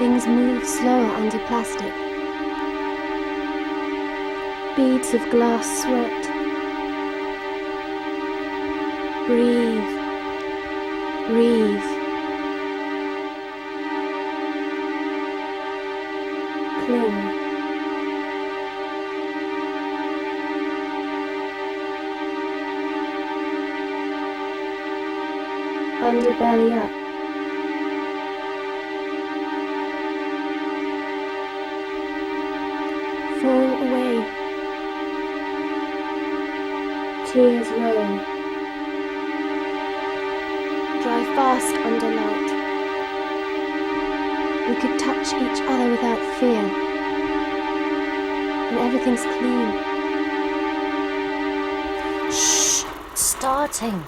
Things move slower under plastic. Beads of glass sweat. Breathe. Breathe. Cling. Underbelly up. Fall away. Tears roll. Drive fast under light. We could touch each other without fear. And everything's clean. Shh! It's starting.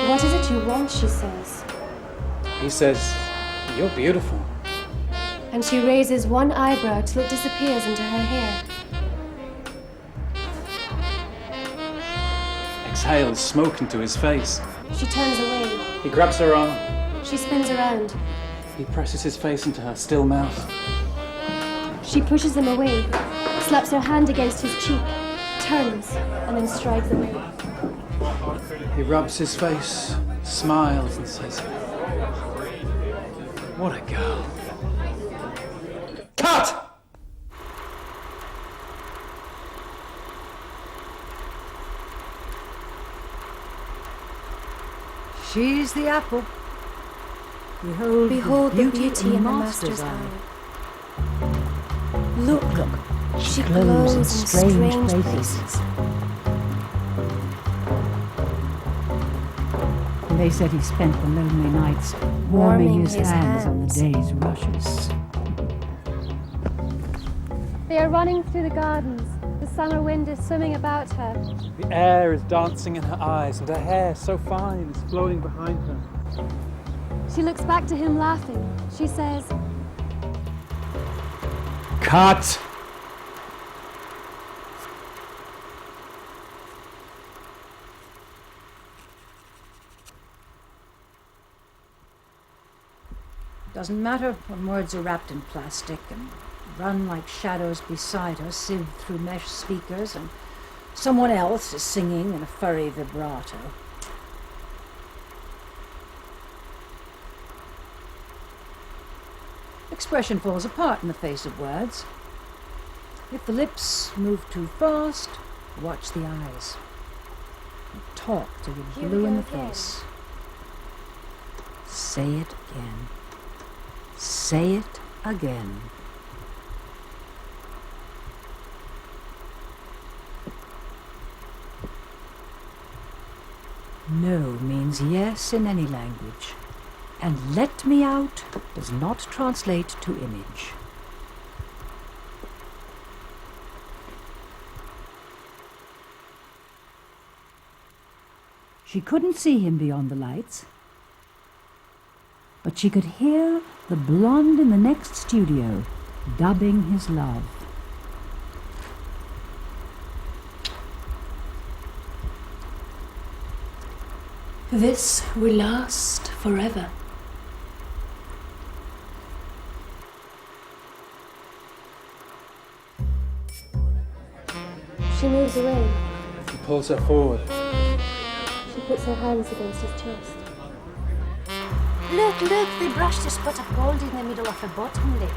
What is it you want, she says. He says, "You're beautiful." And she raises one eyebrow till it disappears into her hair. Exhales smoke into his face. She turns away. He grabs her arm. She spins around. He presses his face into her still mouth. She pushes him away, slaps her hand against his cheek, turns, and then strides away. He rubs his face, smiles, and says, "What a girl." Cut! She's the apple. Behold the beauty in the master's eye. Look, she glows in strange places. They said he spent the lonely nights warming his hands on the day's rushes. They are running through the gardens. The summer wind is swimming about her. The air is dancing in her eyes, and her hair, so fine, is flowing behind her. She looks back to him laughing. She says, Cut! Doesn't matter when words are wrapped in plastic and run like shadows beside her, sieved through mesh speakers, and someone else is singing in a furry vibrato. Expression falls apart in the face of words. If the lips move too fast, watch the eyes. Talk till you're blue in the face. Say it again. Say it again. No means yes in any language, and let me out does not translate to image. She couldn't see him beyond the lights, but she could hear the blonde in the next studio dubbing his love. This will last forever. she moves away. He pulls her forward. She puts her hands against his chest. Look, they brushed a spot of gold in the middle of her bottom lip.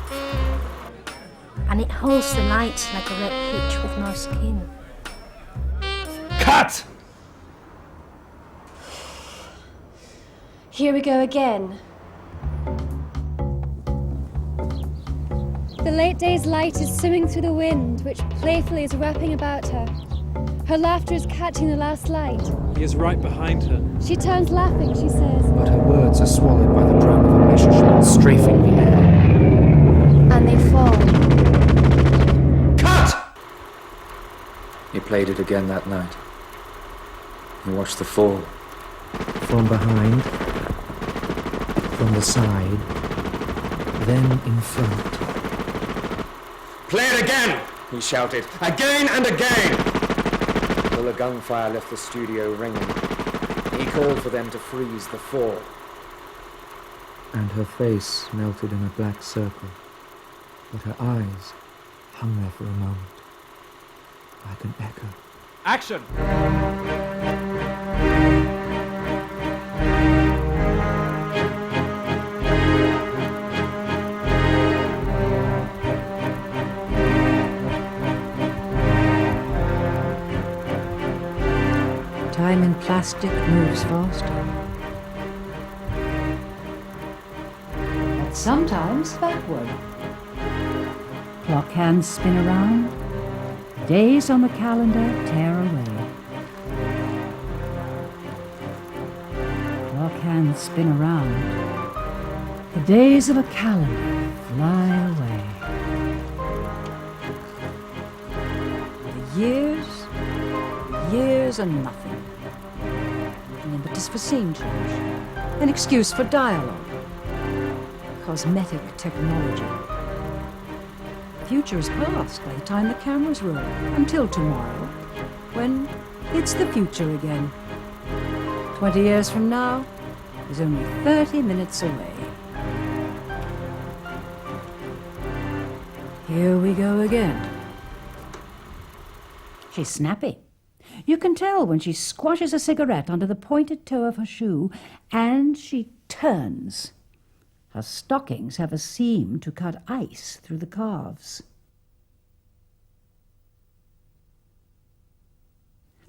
And it holds the light like a red peach with no skin. Cut! Here we go again. The late day's light is swimming through the wind, which playfully is wrapping about her. Her laughter is catching the last light. He is right behind her. She turns laughing, she says, But her words are swallowed by the drone of a Messerschmitt strafing the air. and they fall. Cut! He played it again that night. He watched the fall. From behind, from the side, then in front. Play it again, he shouted. Again and again! Till the gunfire left the studio ringing. He called for them to freeze the fall. And her face melted in a black circle, but her eyes hung there for a moment, like an echo. Action! Time in plastic moves faster. But sometimes backward. Clock hands spin around. Days on the calendar tear away. Clock hands spin around. The days of a calendar fly away. The years and nothing. An impetus for scene change. An excuse for dialogue. Cosmetic technology. The future is past by the time the cameras roll, until tomorrow, when it's the future again. 20 years from now is only 30 minutes away. Here we go again. She's snappy. You can tell when she squashes a cigarette under the pointed toe of her shoe, and she turns. Her stockings have a seam to cut ice through the calves.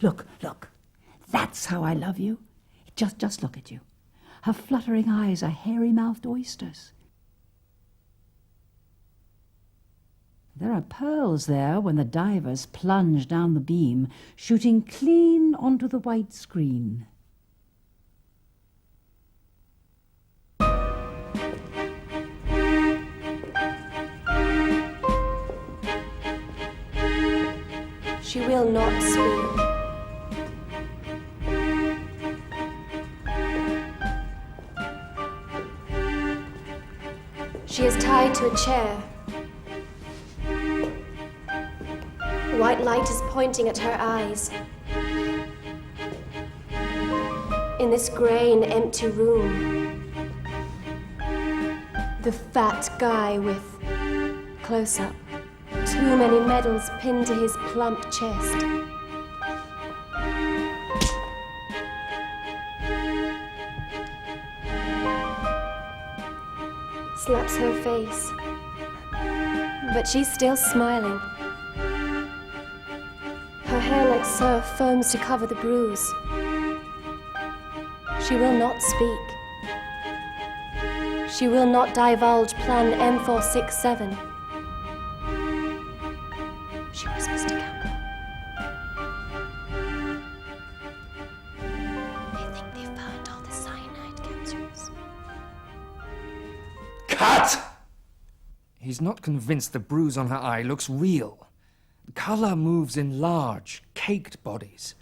Look, look. That's how I love you. Just look at you. Her fluttering eyes are hairy-mouthed oysters. There are pearls there when the divers plunge down the beam, shooting clean onto the white screen. She will not speak. She is tied to a chair. White light is pointing at her eyes. In this grey and empty room, the fat guy with close-up, too many medals pinned to his plump chest. Slaps her face, but she's still smiling. Her hair like surf foams to cover the bruise. She will not speak. She will not divulge Plan M467. She whispers to Campbell. They think they've found all the cyanide capsules. Cut! He's not convinced the bruise on her eye looks real. Colour moves in large, caked bodies,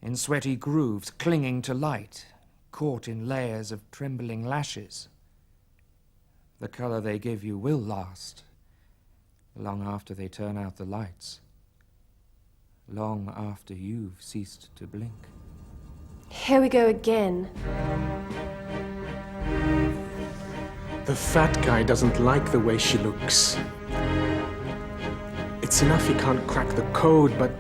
in sweaty grooves clinging to light, caught in layers of trembling lashes. The colour they give you will last, long after they turn out the lights, long after you've ceased to blink. Here we go again. The fat guy doesn't like the way she looks. It's enough he can't crack the code, but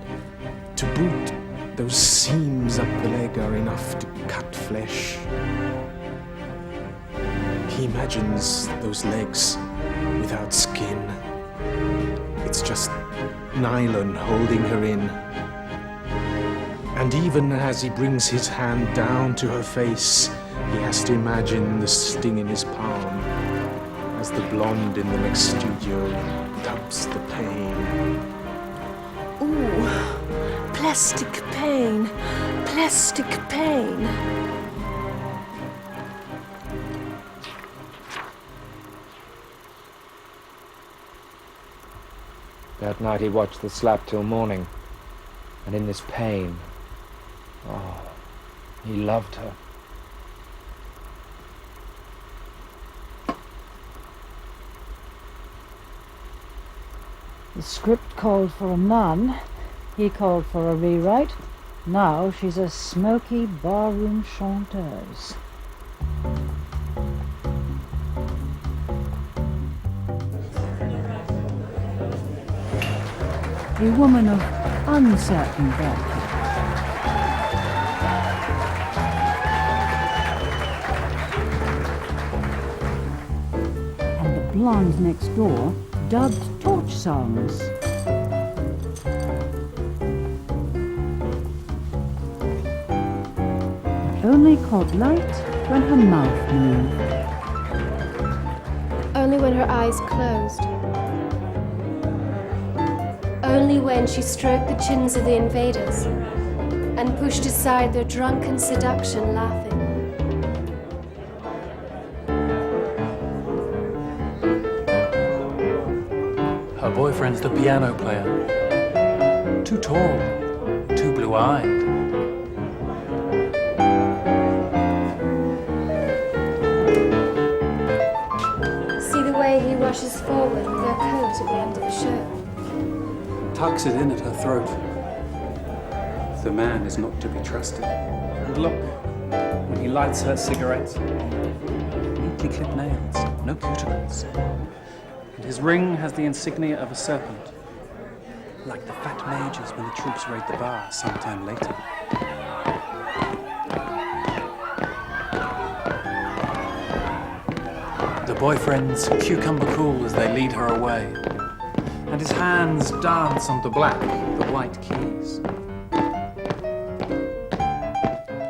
to boot, those seams up the leg are enough to cut flesh. He imagines those legs without skin. It's just nylon holding her in. And even as he brings his hand down to her face, he has to imagine the sting in his palm as the blonde in the next studio dubs the pain. Ooh, plastic pain, plastic pain. That night he watched the slap till morning. And in this pain, oh, he loved her. The script called for a nun, he called for a rewrite. Now she's a smoky barroom chanteuse. A woman of uncertain birth. And the blonde next door dubbed torch songs. It only caught light when her mouth moved. Only when her eyes closed. Only when she stroked the chins of the invaders and pushed aside their drunken seduction, laughing. Her boyfriend's the piano player. Too tall, too blue-eyed. See the way he rushes forward with her coat at the end of the show. Tucks it in at her throat. The man is not to be trusted. And look, when he lights her cigarette, neatly clipped nails, no cuticles. And his ring has the insignia of a serpent, like the fat mages when the troops raid the bar sometime later. The boyfriend's cucumber cool as they lead her away, and his hands dance on the black, the white keys.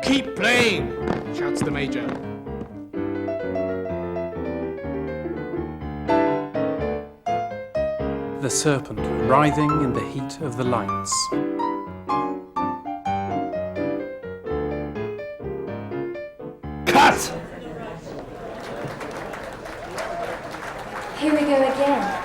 Keep playing, shouts the major. The serpent writhing in the heat of the lights. Cut! Here we go again.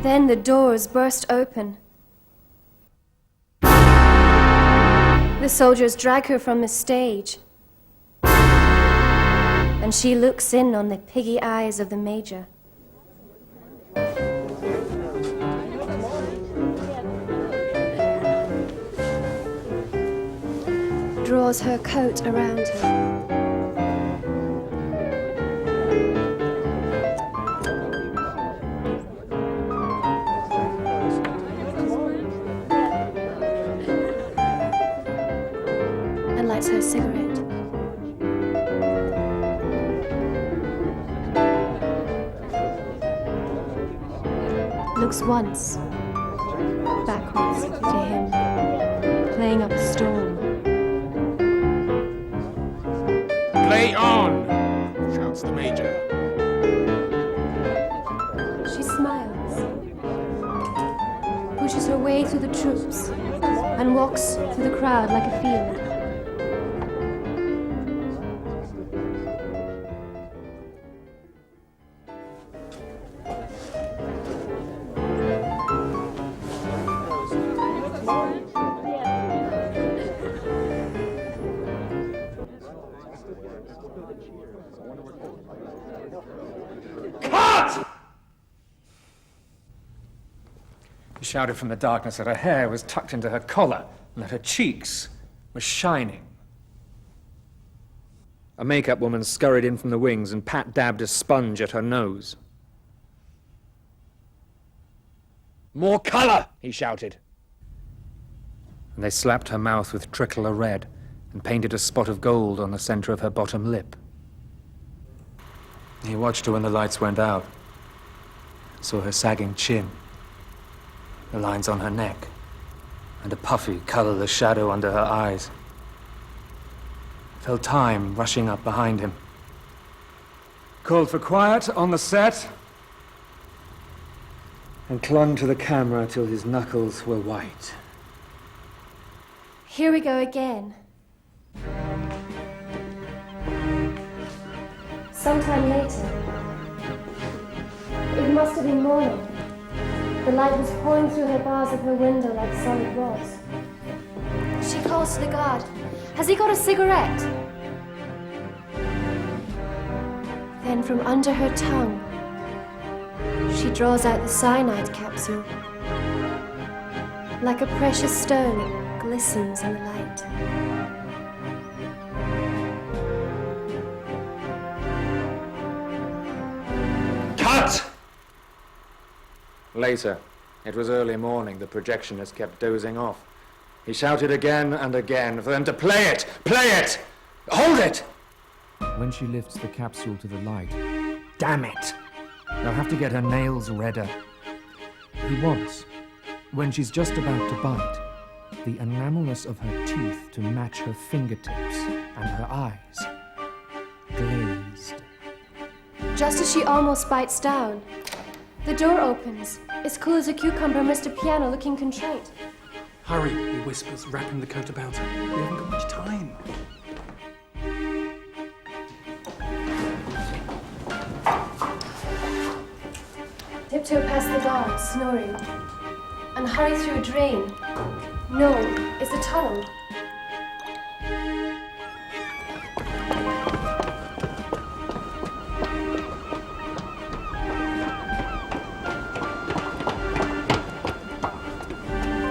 Then the doors burst open. The soldiers drag her from the stage. And she looks in on the piggy eyes of the major. Draws her coat around her. Her cigarette. Looks once backwards to him, playing up a storm. Play on! pushes her way through the troops and walks through the crowd like a field. She shouted from the darkness that her hair was tucked into her collar and that her cheeks were shining. A makeup woman scurried in from the wings and Pat dabbed a sponge at her nose. "More color!" he shouted. And they slapped her mouth with tricolor red and painted a spot of gold on the center of her bottom lip. He watched her when the lights went out, saw her sagging chin, the lines on her neck, and a puffy, colorless shadow under her eyes. Felt time rushing up behind him. Called for quiet on the set, and clung to the camera till his knuckles were white. Here we go again. Sometime later, it must have been morning. The light was pouring through her bars of her window like solid rods. She calls to the guard. Has he got a cigarette? Then from under her tongue, she draws out the cyanide capsule. Like a precious stone, it glistens in the light. Cut! Later, it was early morning. The projectionist kept dozing off. He shouted again and again for them to play it! Play it! Hold it! When she lifts the capsule to the light, damn it! They'll have to get her nails redder. He wants, when she's just about to bite, the enamelness of her teeth to match her fingertips and her eyes. Glazed. Just as she almost bites down, the door opens. As cool as a cucumber, Mr. Piano looking contrite. Hurry, he whispers, wrapping the coat about her. We haven't got much time. Tiptoe past the guards, snoring, and hurry through a drain. No, it's a tunnel.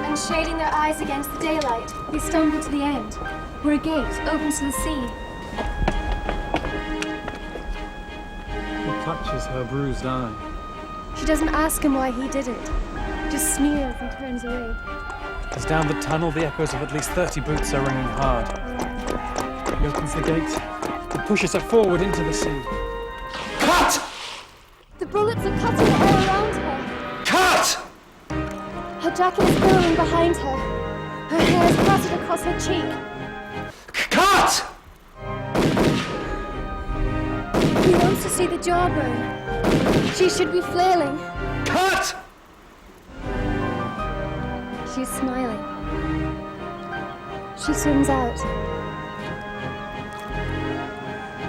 And shading their eyes against the daylight, they stumble to the end, where a gate opens to the sea. He clutches her bruised eye. She doesn't ask him why he did it, just sneers and turns away. As down the tunnel, the echoes of at least 30 boots are ringing hard. He opens the gate and pushes her forward into the sea. Cut! The bullets are cutting all around her. Cut! Her jacket is billowing behind her. Her hair is plaited across her cheek. Cut! He wants to see the jawbone. She should be flailing. Cut! She's smiling. She swims out.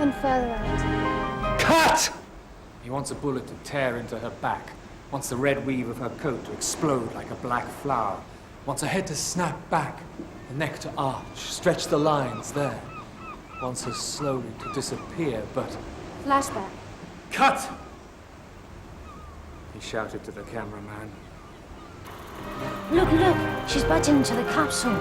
And further out. Cut! He wants a bullet to tear into her back. Wants the red weave of her coat to explode like a black flower. Wants her head to snap back, the neck to arch, stretch the lines there. Wants her slowly to disappear, but... Flashback. Cut! He shouted to the cameraman. Look, look, she's biting into the capsule.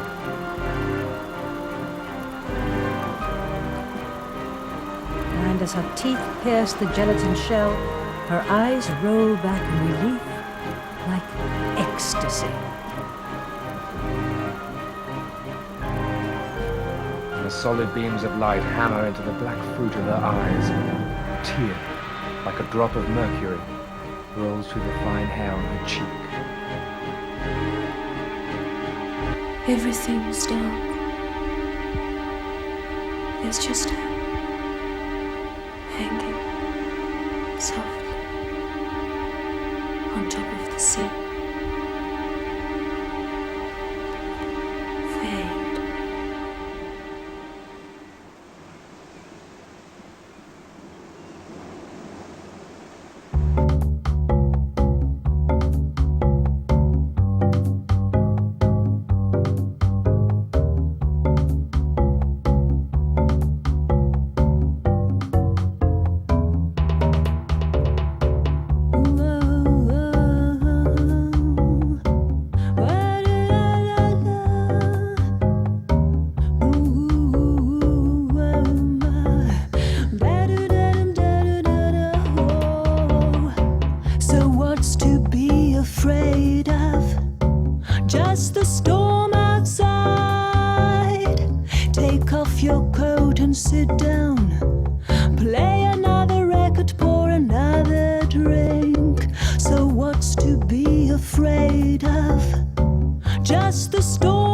And as her teeth pierce the gelatin shell, her eyes roll back in relief like ecstasy. And the solid beams of light hammer into the black fruit of her eyes. A tear, like a drop of mercury, rolls through the fine hair on her cheek. Everything's dark. There's just her hanging softly on top of the sea. storm outside. Take off your coat and sit down. Play another record, pour another drink. So what's to be afraid of? Just the storm